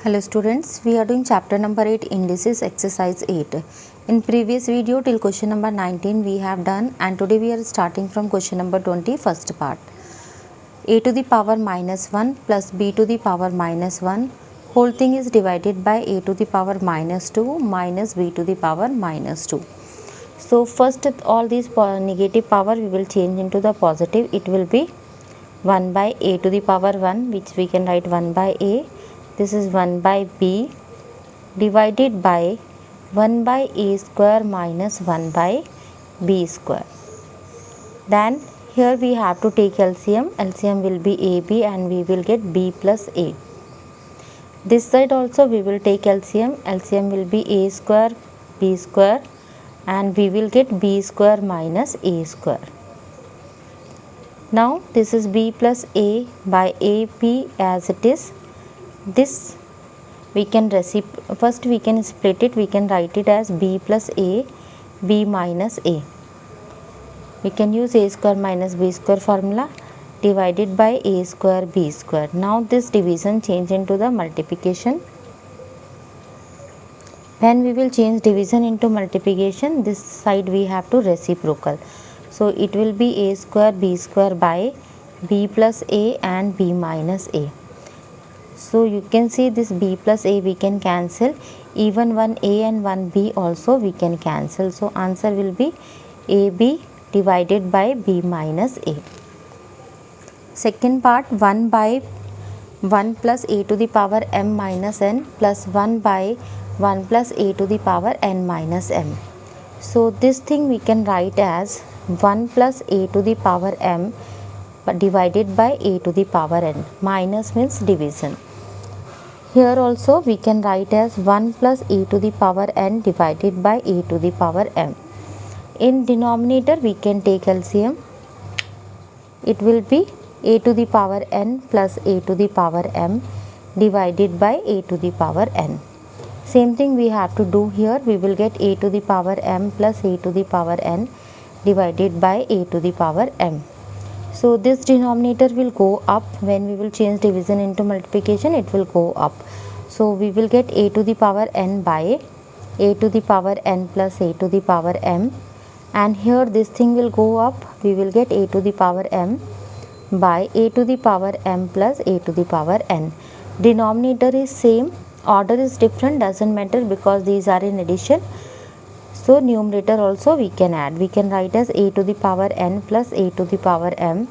Hello students, we are doing chapter number 8 indices exercise 8. In previous video till question number 19 we have done, and today we are starting from question number 20 first part. A to the power minus 1 plus b to the power minus 1 whole thing is divided by a to the power minus 2 minus b to the power minus 2. So first all these negative power we will change into the positive. It will be 1 by a to the power 1, which we can write 1 by a. This is 1 by b divided by 1 by a square minus 1 by b square. Then here we have to take LCM. LCM will be ab and we will get b plus a. This side also we will take LCM. LCM will be a square b square and we will get b square minus a square. Now this is b plus a by ab as it is. This we can first we can split it. We can write it as b plus a, b minus a. We can use a square minus b square formula divided by a square b square. Now this division change into the multiplication. When we will change division into multiplication, this side we have to reciprocal. So it will be a square b square by b plus a and b minus a. So you can see this b plus a we can cancel, even one a and one b also we can cancel. So answer will be ab divided by b minus a. Second part, 1 by 1 plus a to the power m minus n plus 1 by 1 plus a to the power n minus m. So this thing we can write as 1 plus a to the power m divided by a to the power n. Minus means division. Here also we can write as 1 plus a to the power n divided by a to the power m. In denominator we can take LCM. It will be a to the power n plus a to the power m divided by a to the power n. Same thing we have to do here. We will get a to the power m plus a to the power n divided by a to the power m. So this denominator will go up. When we will change division into multiplication, it will go up. So we will get a to the power n by a to the power n plus a to the power m, and here this thing will go up. We will get a to the power m by a to the power m plus a to the power n. Denominator is same, order is different, doesn't matter because these are in addition. So numerator also we can add. We can write as a to the power n plus a to the power m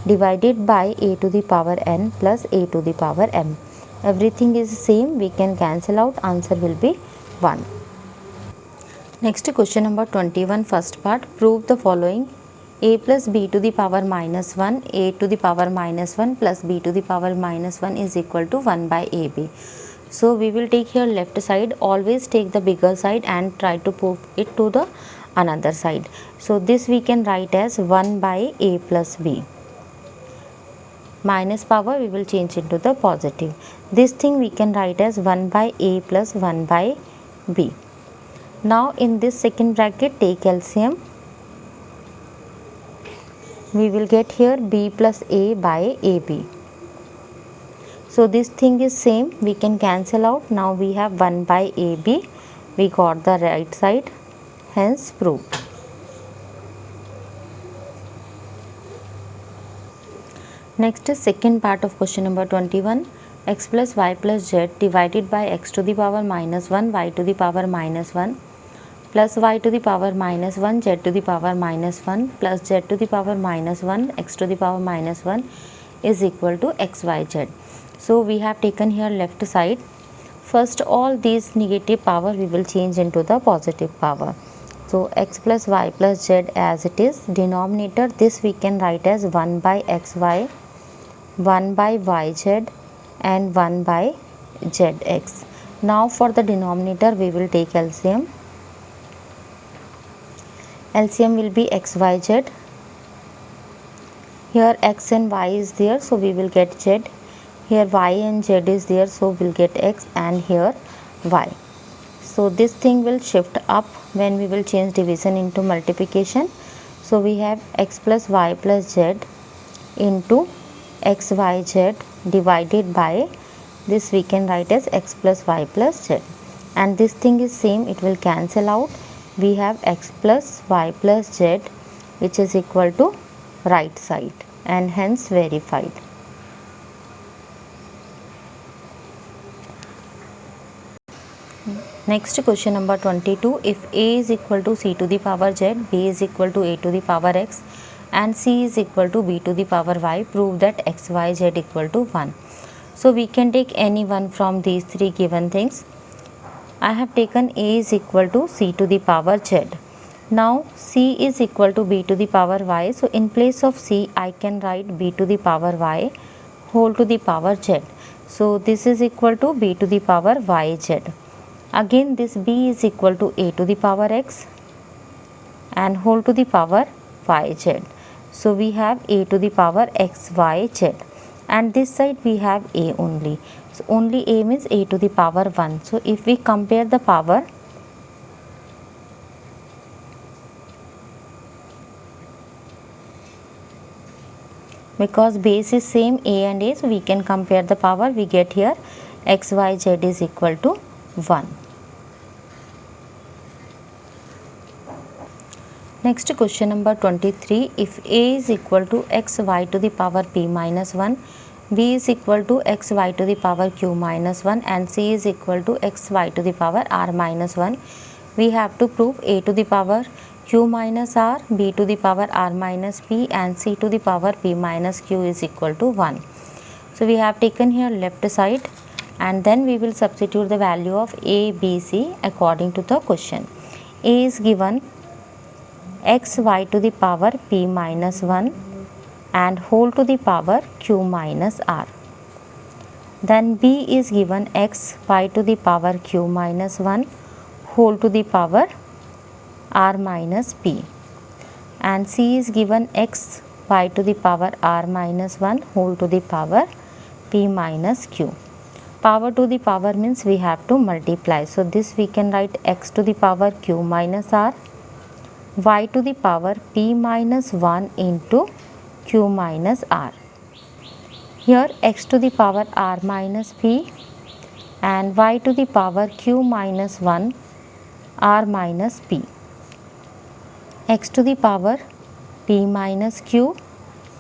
divided by a to the power n plus a to the power m. Everything is same, we can cancel out, answer will be 1. Next question number 21 first part, prove the following. A plus b to the power minus 1, a to the power minus 1 plus b to the power minus 1 is equal to 1 by ab. So we will take here left side, always take the bigger side and try to move it to the another side. So this we can write as 1 by a plus b. Minus power we will change into the positive. This thing we can write as 1 by a plus 1 by b. Now in this second bracket take LCM. We will get here b plus a by ab. So this thing is same, we can cancel out. Now we have 1 by ab, we got the right side, hence proved. Next is second part of question number 21, x plus y plus z divided by x to the power minus 1, y to the power minus 1 plus y to the power minus 1, z to the power minus 1 plus z to the power minus 1, x to the power minus 1 is equal to xyz. So we have taken here left side. First all these negative power we will change into the positive power. So x plus y plus z as it is. Denominator this we can write as 1 by xy, 1 by yz and 1 by zx. Now for the denominator we will take LCM. LCM will be xyz. Here x and y is there, so we will get z. Here y and z is there, so we'll get x, and here y. So this thing will shift up when we will change division into multiplication. So we have x plus y plus z into xyz divided by This we can write as x plus y plus z, and this thing is same, it will cancel out. We have x plus y plus z, which is equal to right side, and hence verified. Next question number 22. If a is equal to c to the power z, b is equal to a to the power x, and c is equal to b to the power y, prove that x, y, z equal to 1. So we can take any one from these three given things. I have taken a is equal to c to the power z. Now c is equal to b to the power y. So in place of c, I can write b to the power y whole to the power z. So this is equal to b to the power yz. Again this b is equal to a to the power x and whole to the power yz. So we have a to the power x, y, z, and this side we have a only. So only a means a to the power 1. So if we compare the power, because base is same a and a, so we can compare the power. We get here x, y, z is equal to 1. Next question number 23. If a is equal to x, y to the power p minus 1, b is equal to x, y to the power q minus 1, and c is equal to x, y to the power r minus 1, we have to prove a to the power q minus r, b to the power r minus p, and c to the power p minus q is equal to 1. So we have taken here left side, and then we will substitute the value of a, b, c according to the question. A is given x, y to the power p minus 1 and whole to the power q minus r. Then b is given x, y to the power q minus 1 whole to the power r minus p, and c is given x, y to the power r minus 1 whole to the power p minus q. Power to the power means we have to multiply. So this we can write x to the power q minus r, y to the power p minus 1 into q minus r. Here x to the power r minus p and y to the power q minus 1 r minus p. X to the power p minus q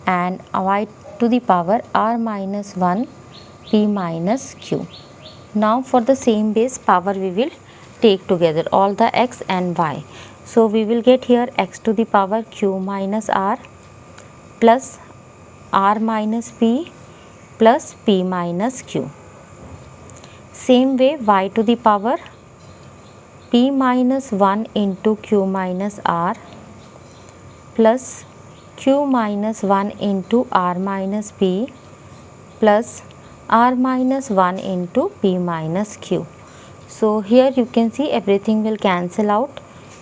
and y to the power r minus 1 p minus q. Now for the same base power we will take together all the x and y. So we will get here x to the power q minus r plus r minus p plus p minus q. Same way y to the power p minus 1 into q minus r plus q minus 1 into r minus p plus r minus 1 into p minus q. So here you can see everything will cancel out,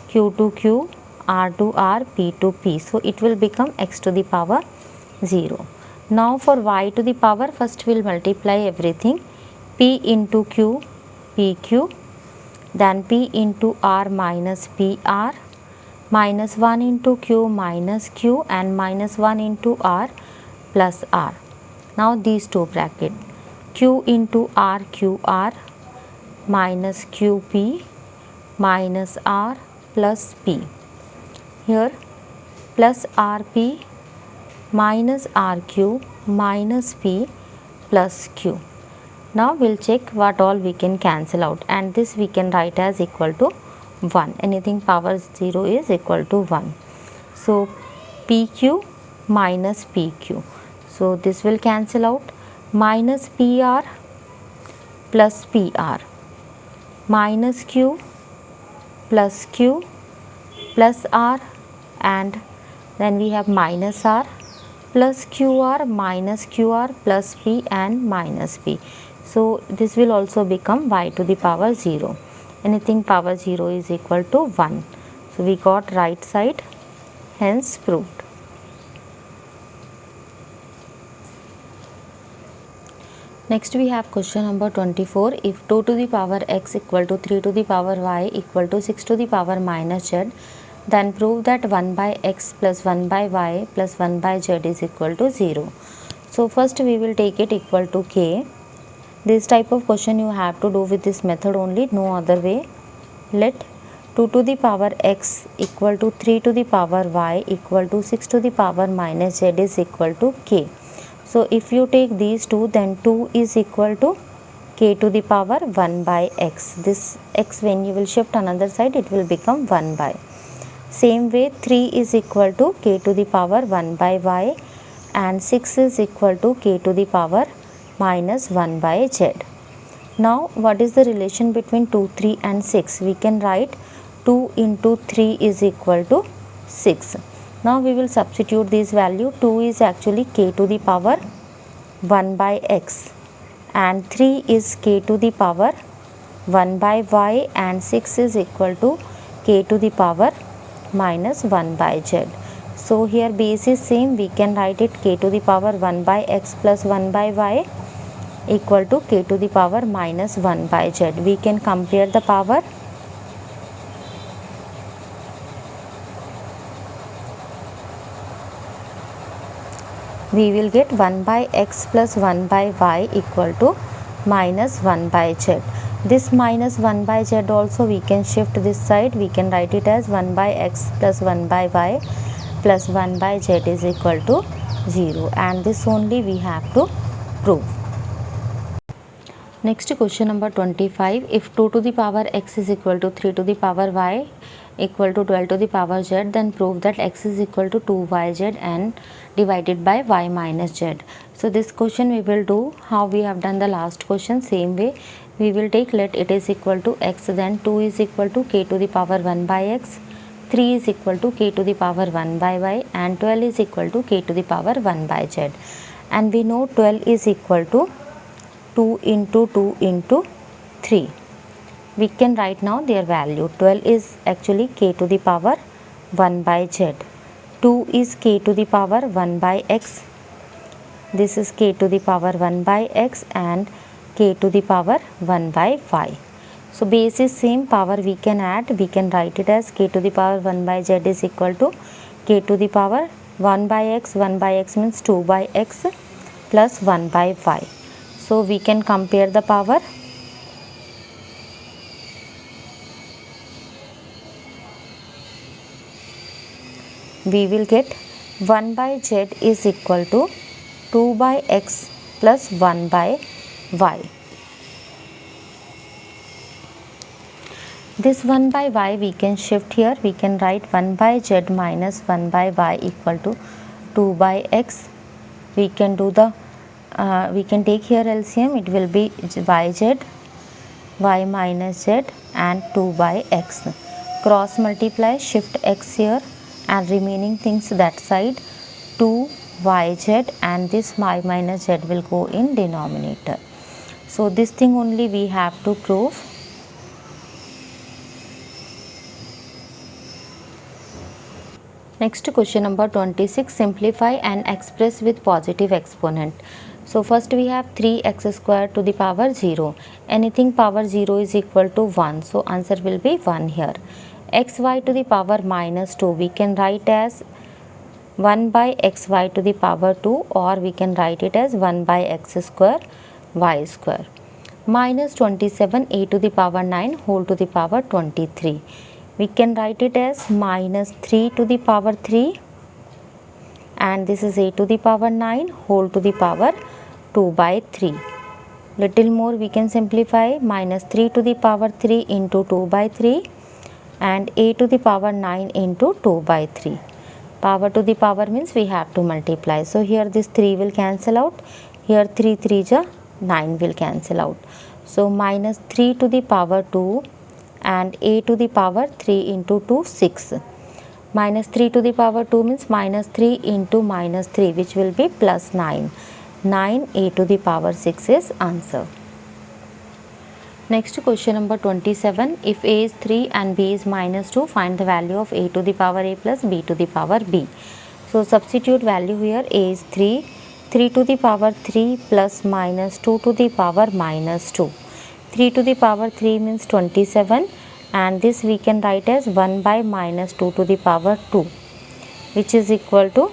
q to q, r to r, p to p. So it will become x to the power 0. Now for y to the power, first we will multiply everything, p into q, pq, then p into r minus pr, minus 1 into q minus q, and minus 1 into r plus r. Now these two bracket, q into r qr minus qp minus r plus p. Here plus rp minus rq minus p plus q. Now we will check what all we can cancel out, and this we can write as equal to 1. Anything power 0 is equal to 1. So pq minus pq. So this will cancel out, minus pr plus pr minus q plus q plus r, and then we have minus r plus qr minus qr plus p and minus p. So this will also become y to the power 0. Anything power 0 is equal to 1. So we got right side, hence proved. Next we have question number 24. If 2 to the power x equal to 3 to the power y equal to 6 to the power minus z, then prove that 1 by x plus 1 by y plus 1 by z is equal to 0. So first we will take it equal to k. This type of question you have to do with this method only, no other way. Let 2 to the power x equal to 3 to the power y equal to 6 to the power minus z is equal to k. So if you take these two, then 2 is equal to k to the power 1 by x. This x, when you will shift another side, it will become 1 by. Same way 3 is equal to k to the power 1 by y, and 6 is equal to k to the power minus 1 by z. Now what is the relation between 2, 3 and 6? We can write 2 into 3 is equal to 6. Now we will substitute this value. 2 is actually k to the power 1 by x, and 3 is k to the power 1 by y, and 6 is equal to k to the power minus 1 by z. So here base is same, we can write it k to the power 1 by x plus 1 by y equal to k to the power minus 1 by z. We can compare the power. We will get 1 by x plus 1 by y equal to minus 1 by z. This minus 1 by z also we can shift this side. We can write it as 1 by x plus 1 by y plus 1 by z is equal to 0, and this only we have to prove. Next question number 25. If 2 to the power x is equal to 3 to the power y equal to 12 to the power z, then prove that x is equal to 2yz and divided by y minus z. So this question we will do how we have done the last question. Same way we will take, let it is equal to x, then 2 is equal to k to the power 1 by x, 3 is equal to k to the power 1 by y, and 12 is equal to k to the power 1 by z. And we know 12 is equal to 2 into 2 into 3. We can write now their value. 12 is actually k to the power 1 by z. 2 is k to the power 1 by x. This is k to the power 1 by x, and k to the power 1 by y. So base is same, power we can add. We can write it as k to the power 1 by z is equal to k to the power 1 by x. 1 by x means 2 by x plus 1 by y. So we can compare the power. We will get 1 by z is equal to 2 by x plus 1 by y. This 1 by y we can shift here. We can write 1 by z minus 1 by y equal to 2 by x. We can do the we can take here LCM. It will be yz, y minus z, and 2 by x. Cross multiply, shift x here, and remaining things that side, 2 yz, and this y minus z will go in denominator. So this thing only we have to prove. Next question number 26. Simplify and express with positive exponent. So first we have 3x square to the power 0. Anything power 0 is equal to 1. So answer will be 1 here. Xy to the power minus 2 we can write as 1 by xy to the power 2, or we can write it as 1 by x square y square. Minus 27 a to the power 9 whole to the power 23. We can write it as minus 3 to the power 3, and this is a to the power 9 whole to the power 2 by 3. Little more we can simplify, minus 3 to the power 3 into 2 by 3, and a to the power 9 into 2 by 3. Power to the power means we have to multiply. So here this 3 will cancel out. Here 3 3 ja 9 will cancel out. So minus 3 to the power 2 and a to the power 3 into 2, 6. Minus 3 to the power 2 means minus 3 into minus 3, which will be plus 9. 9 a to the power 6 is answer. Next question number 27. If a is 3 and b is minus 2, find the value of a to the power a plus b to the power b. So substitute value here. A is 3, 3 to the power 3 plus minus 2 to the power minus 2. 3 to the power 3 means 27, and this we can write as 1 by minus 2 to the power 2, which is equal to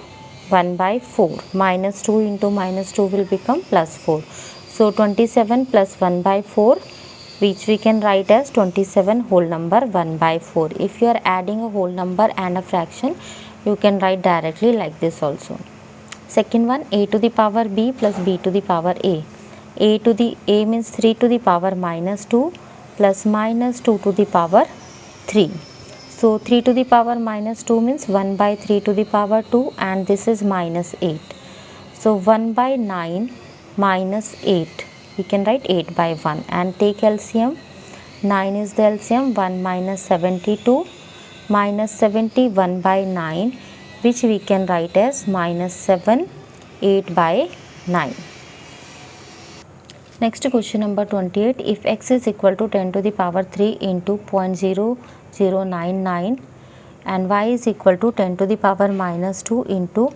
1 by 4. Minus 2 into minus 2 will become plus 4. So 27 plus 1 by 4, which we can write as 27 whole number 1 by 4. If you are adding a whole number and a fraction, you can write directly like this also. Second one, a to the power b plus b to the power a. A to the a means 3 to the power minus 2 plus minus 2 to the power 3. So 3 to the power minus 2 means 1 by 3 to the power 2, and this is minus 8. So 1 by 9 minus 8, we can write 8 by 1 and take LCM. 9 is the LCM, 1 minus 72 minus 71 by 9, which we can write as minus 7, 8 by 9. Next question number 28. If x is equal to 10 to the power 3 into 0.0099 and y is equal to 10 to the power minus 2 into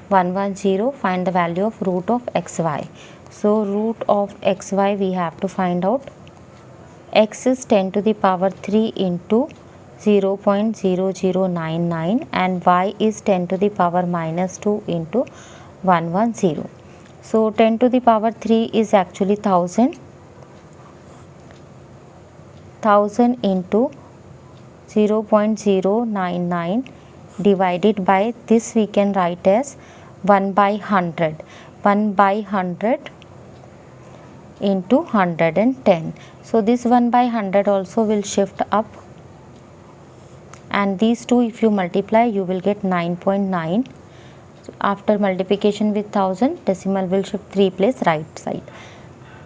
110, find the value of root of xy. So root of xy we have to find out. X is 10 to the power 3 into 0.0099 and y is 10 to the power minus 2 into 110. So 10 to the power 3 is actually 1000. 1000 into 0.099 divided by this we can write as 1 by 100. 1 by 100 into 110. So this 1 by 100 also will shift up, and these two if you multiply you will get 9.9. So after multiplication with 1000, decimal will shift 3 place right side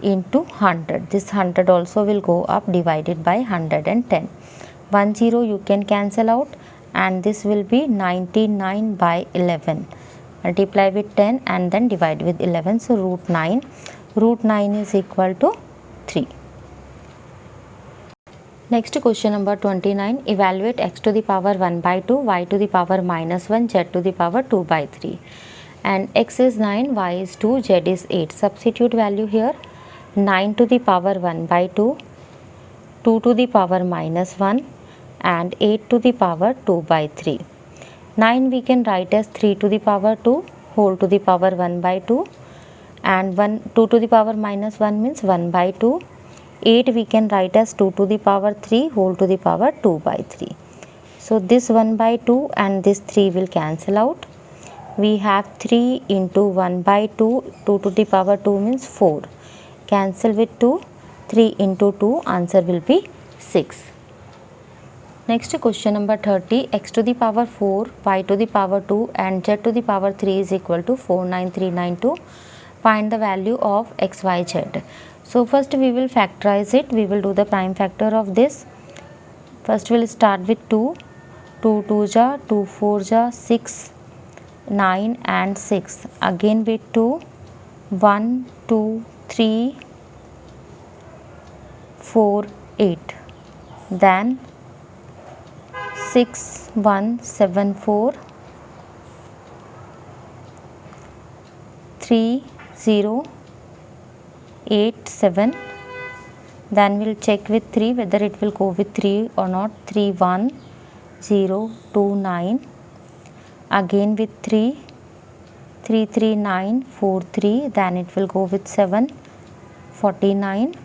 into 100. This 100 also will go up divided by 110. 10 you can cancel out, and this will be 99 by 11. Multiply with 10 and then divide with 11. So root 9. Root 9 is equal to 3. Next question number 29. Evaluate x to the power 1 by 2, y to the power minus 1, z to the power 2 by 3. And x is 9, y is 2, z is 8. Substitute value here. 9 to the power 1 by 2, 2 to the power minus 1 and 8 to the power 2 by 3. 9 we can write as 3 to the power 2 whole to the power 1 by 2, and 2 to the power minus 1 means 1 by 2. 8 we can write as 2 to the power 3 whole to the power 2 by 3. So this 1 by 2 and this 3 will cancel out. We have 3 into 1 by 2, 2 to the power 2 means 4. Cancel with 2, 3 into 2, answer will be 6. Next question number 30. X to the power 4, y to the power 2 and z to the power 3 is equal to 49392. Find the value of x, y, z. So first we will factorize it. We will do the prime factor of this. First we will start with 2. 2 2 ja, 2 4 ja, 6, 9 and 6. Again with 2. 1 2 3 4 8. Then 6 1 7 4 3 0 8 7. Then we'll check with 3 whether it will go with 3 or not. 3 1 0 2 9. Again with 3 3 3 9 4 3. Then it will go with 7 49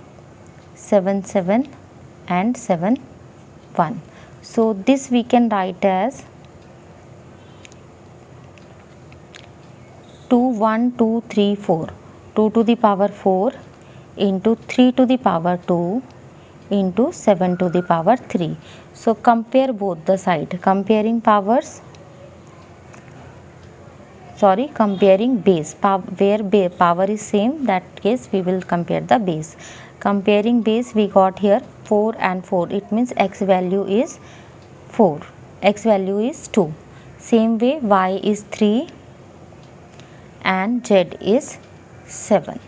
7 7 and 7 1. So this we can write as 2 1 2 3 4. 2 to the power 4 into 3 to the power 2 into 7 to the power 3. So compare both the side. Comparing powers, comparing base. Where power is same, that case we will compare the base. Comparing base, we got here 4 and 4. It means x value is 4. X value is 2. Same way y is 3 and z is 7.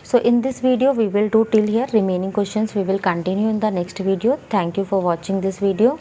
So in this video we will do till here. Remaining questions we will continue in the next video. Thank you for watching this video.